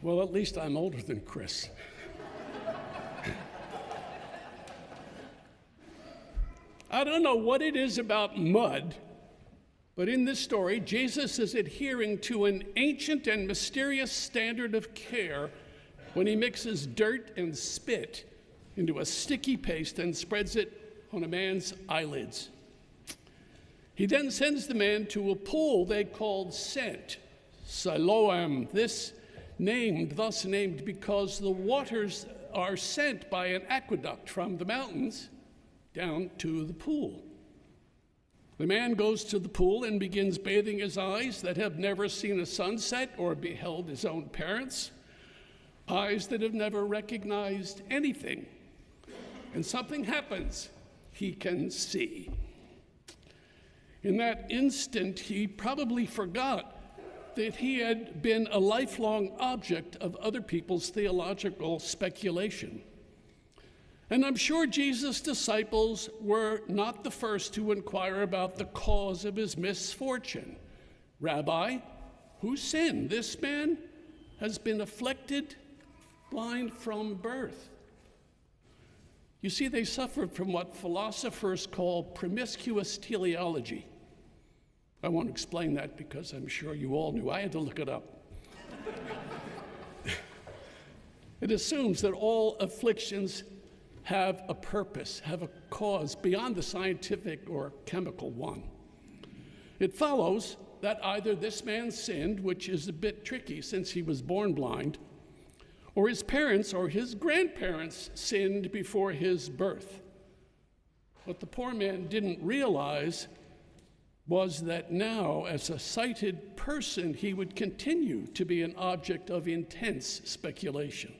Well, at least I'm older than Chris. I don't know what it is about mud, but in this story, Jesus is adhering to an ancient and mysterious standard of care when he mixes dirt and spit into a sticky paste and spreads it on a man's eyelids. He then sends the man to a pool they called Sent, Siloam, thus named because the waters are sent by an aqueduct from the mountains down to the pool. The man goes to the pool and begins bathing his eyes that have never seen a sunset or beheld his own parents, eyes that have never recognized anything. And something happens. He can see. In that instant, he probably forgot that he had been a lifelong object of other people's theological speculation. And I'm sure Jesus' disciples were not the first to inquire about the cause of his misfortune. Rabbi, who sinned? This man has been afflicted blind from birth. You see, they suffered from what philosophers call promiscuous teleology. I won't explain that because I'm sure you all knew. I had to look it up. It assumes that all afflictions have a purpose, have a cause beyond the scientific or chemical one. It follows that either this man sinned, which is a bit tricky since he was born blind, or his parents or his grandparents sinned before his birth. What the poor man didn't realize was that now, as a sighted person, he would continue to be an object of intense speculation.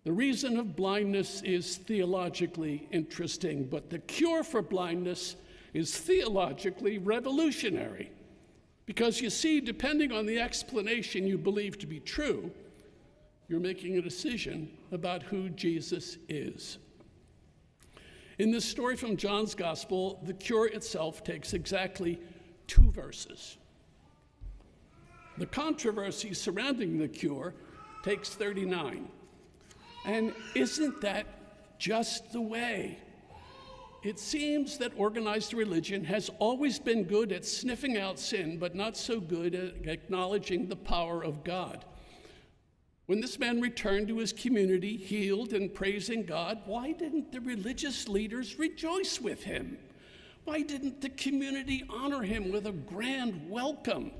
The reason of blindness is theologically interesting, but the cure for blindness is theologically revolutionary. Because you see, depending on the explanation you believe to be true, you're making a decision about who Jesus is. In this story from John's Gospel, the cure itself takes exactly 2 verses. The controversy surrounding the cure takes 39. And isn't that just the way? It seems that organized religion has always been good at sniffing out sin, but not so good at acknowledging the power of God. When this man returned to his community, healed and praising God, why didn't the religious leaders rejoice with him? Why didn't the community honor him with a grand welcome?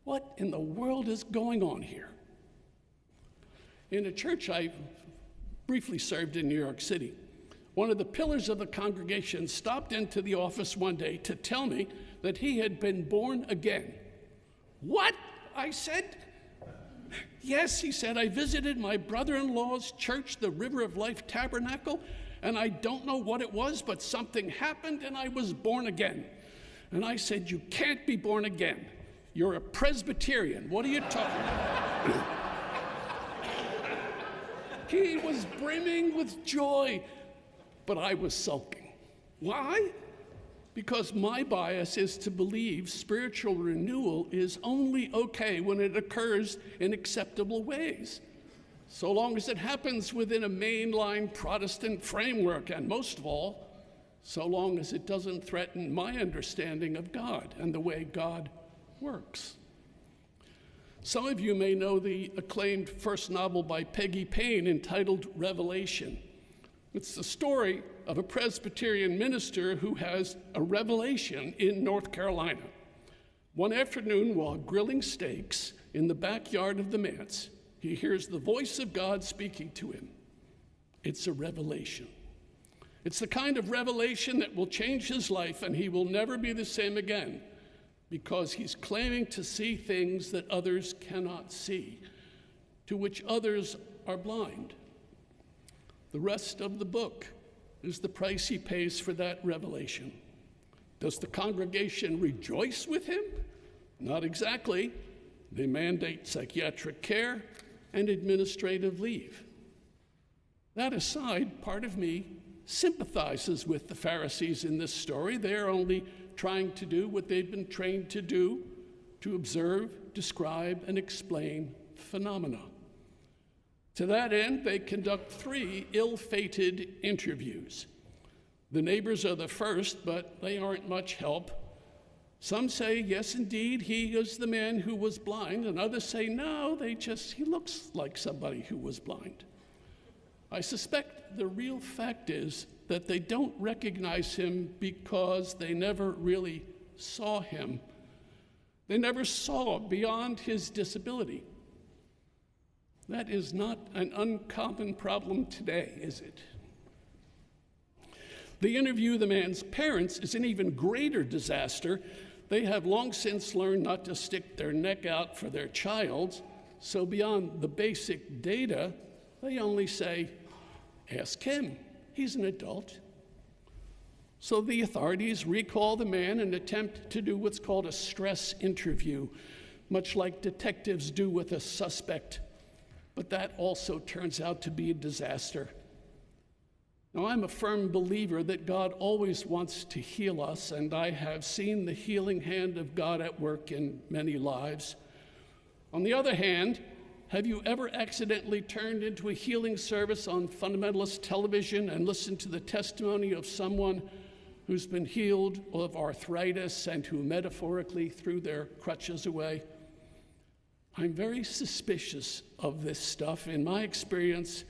What in the world is going on here? In a church I briefly served in New York City, one of the pillars of the congregation stopped into the office one day to tell me that he had been born again. What? I said. Yes, he said, I visited my brother-in-law's church, the River of Life Tabernacle, and I don't know what it was, but something happened and I was born again. And I said, you can't be born again. You're a Presbyterian. What are you talking about? He was brimming with joy, but I was sulking. Why? Because my bias is to believe spiritual renewal is only okay when it occurs in acceptable ways, so long as it happens within a mainline Protestant framework, and most of all, so long as it doesn't threaten my understanding of God and the way God works. Some of you may know the acclaimed first novel by Peggy Payne entitled Revelation. It's the story of a Presbyterian minister who has a revelation in North Carolina. One afternoon, while grilling steaks in the backyard of the manse, he hears the voice of God speaking to him. It's a revelation. It's the kind of revelation that will change his life, and he will never be the same again, because he's claiming to see things that others cannot see, to which others are blind. The rest of the book is the price he pays for that revelation. Does the congregation rejoice with him? Not exactly. They mandate psychiatric care and administrative leave. That aside, part of me sympathizes with the Pharisees in this story. They are only trying to do what they've been trained to do, to observe, describe, and explain phenomena. To that end, they conduct 3 ill-fated interviews. The neighbors are the first, but they aren't much help. Some say, yes, indeed, he is the man who was blind, and others say, no, he looks like somebody who was blind. I suspect the real fact is that they don't recognize him because they never really saw him. They never saw beyond his disability. That is not an uncommon problem today, is it? The interview of the man's parents is an even greater disaster. They have long since learned not to stick their neck out for their child, so beyond the basic data, they only say, ask him, he's an adult. So the authorities recall the man and attempt to do what's called a stress interview, much like detectives do with a suspect. But that also turns out to be a disaster. Now, I'm a firm believer that God always wants to heal us, and I have seen the healing hand of God at work in many lives. On the other hand, have you ever accidentally turned into a healing service on fundamentalist television and listened to the testimony of someone who's been healed of arthritis and who metaphorically threw their crutches away? I'm very suspicious of this stuff. In my experience,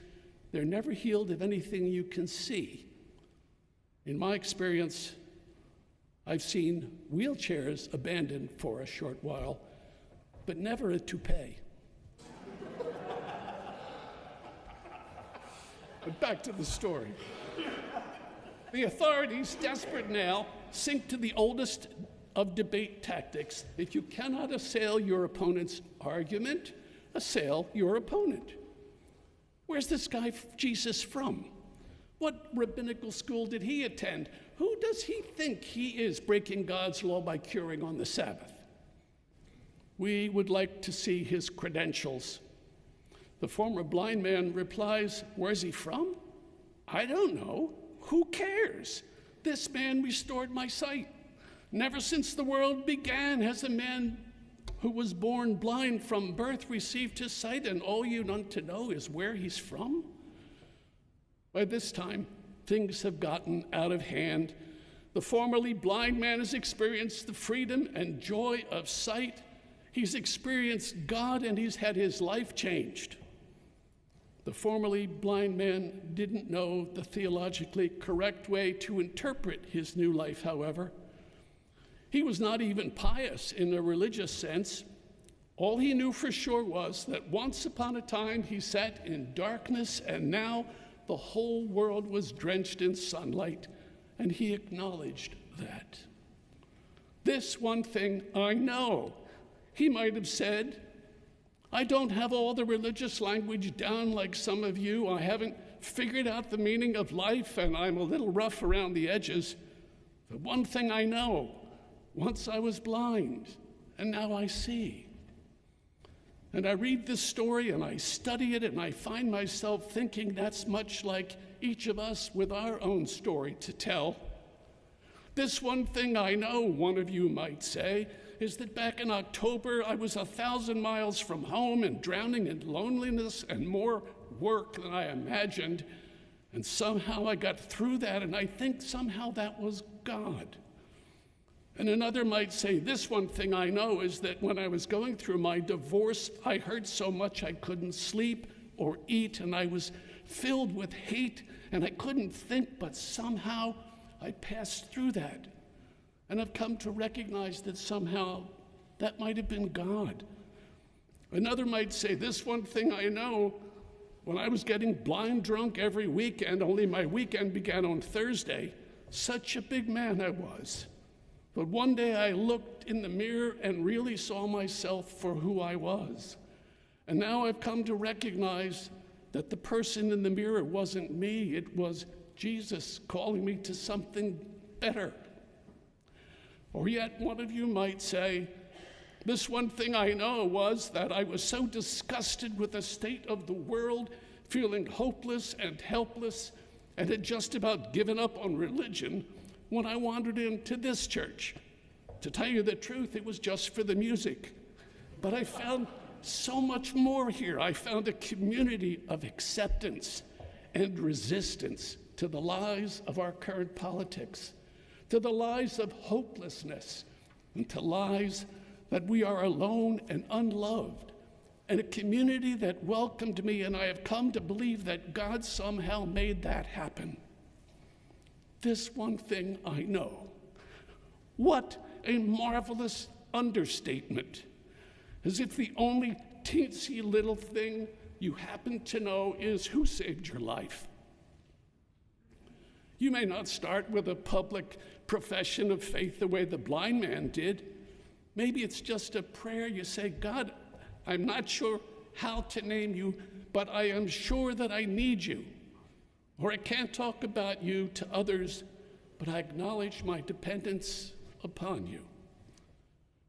they're never healed of anything you can see. In my experience, I've seen wheelchairs abandoned for a short while, but never a toupee. But back to the story. The authorities, desperate now, sink to the oldest of debate tactics. If you cannot assail your opponent's argument, assail your opponent. Where's this guy Jesus from? What rabbinical school did he attend? Who does he think he is, breaking God's law by curing on the Sabbath? We would like to see his credentials. The former blind man replies, where's he from? I don't know. Who cares? This man restored my sight. Never since the world began has a man who was born blind from birth received his sight, and all you want to know is where he's from? By this time, things have gotten out of hand. The formerly blind man has experienced the freedom and joy of sight. He's experienced God, and he's had his life changed. The formerly blind man didn't know the theologically correct way to interpret his new life, however. He was not even pious in a religious sense. All he knew for sure was that once upon a time he sat in darkness, and now the whole world was drenched in sunlight, and he acknowledged that. This one thing I know, he might have said. I don't have all the religious language down like some of you. I haven't figured out the meaning of life, and I'm a little rough around the edges. The one thing I know, once I was blind, and now I see. And I read this story, and I study it, and I find myself thinking that's much like each of us with our own story to tell. This one thing I know, one of you might say, is that back in October, I was 1,000 miles from home and drowning in loneliness and more work than I imagined. And somehow I got through that, and I think somehow that was God. And another might say, this one thing I know is that when I was going through my divorce, I hurt so much I couldn't sleep or eat, and I was filled with hate, and I couldn't think, but somehow I passed through that. And I've come to recognize that somehow that might have been God. Another might say, this one thing I know, when I was getting blind drunk every weekend, only my weekend began on Thursday, such a big man I was. But one day I looked in the mirror and really saw myself for who I was. And now I've come to recognize that the person in the mirror wasn't me, it was Jesus calling me to something better. Or yet one of you might say, this one thing I know was that I was so disgusted with the state of the world, feeling hopeless and helpless, and had just about given up on religion when I wandered into this church. To tell you the truth, it was just for the music. But I found so much more here. I found a community of acceptance and resistance to the lies of our current politics, to the lies of hopelessness, and to lies that we are alone and unloved, and a community that welcomed me, and I have come to believe that God somehow made that happen. This one thing I know. What a marvelous understatement. As if the only teensy little thing you happen to know is who saved your life. You may not start with a public profession of faith the way the blind man did. Maybe it's just a prayer. You say, God, I'm not sure how to name you, but I am sure that I need you. Or I can't talk about you to others, but I acknowledge my dependence upon you.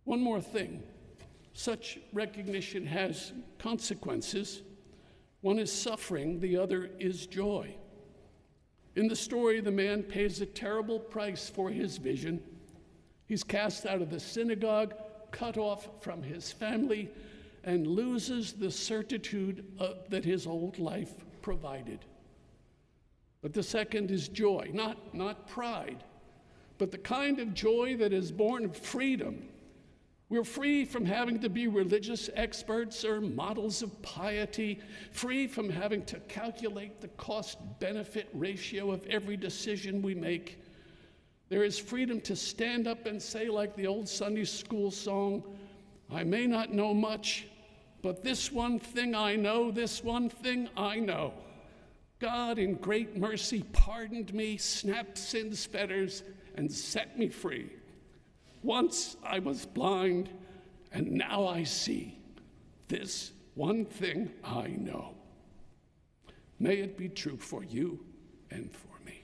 One more thing. Such recognition has consequences. One is suffering, the other is joy. In the story, the man pays a terrible price for his vision. He's cast out of the synagogue, cut off from his family, and loses the certitude that his old life provided. But the second is joy, not pride, but the kind of joy that is born of freedom. We're free from having to be religious experts or models of piety, free from having to calculate the cost-benefit ratio of every decision we make. There is freedom to stand up and say, like the old Sunday school song, I may not know much, but this one thing I know, this one thing I know. God in great mercy pardoned me, snapped sin's fetters, and set me free. Once I was blind, and now I see. This one thing I know. May it be true for you and for me.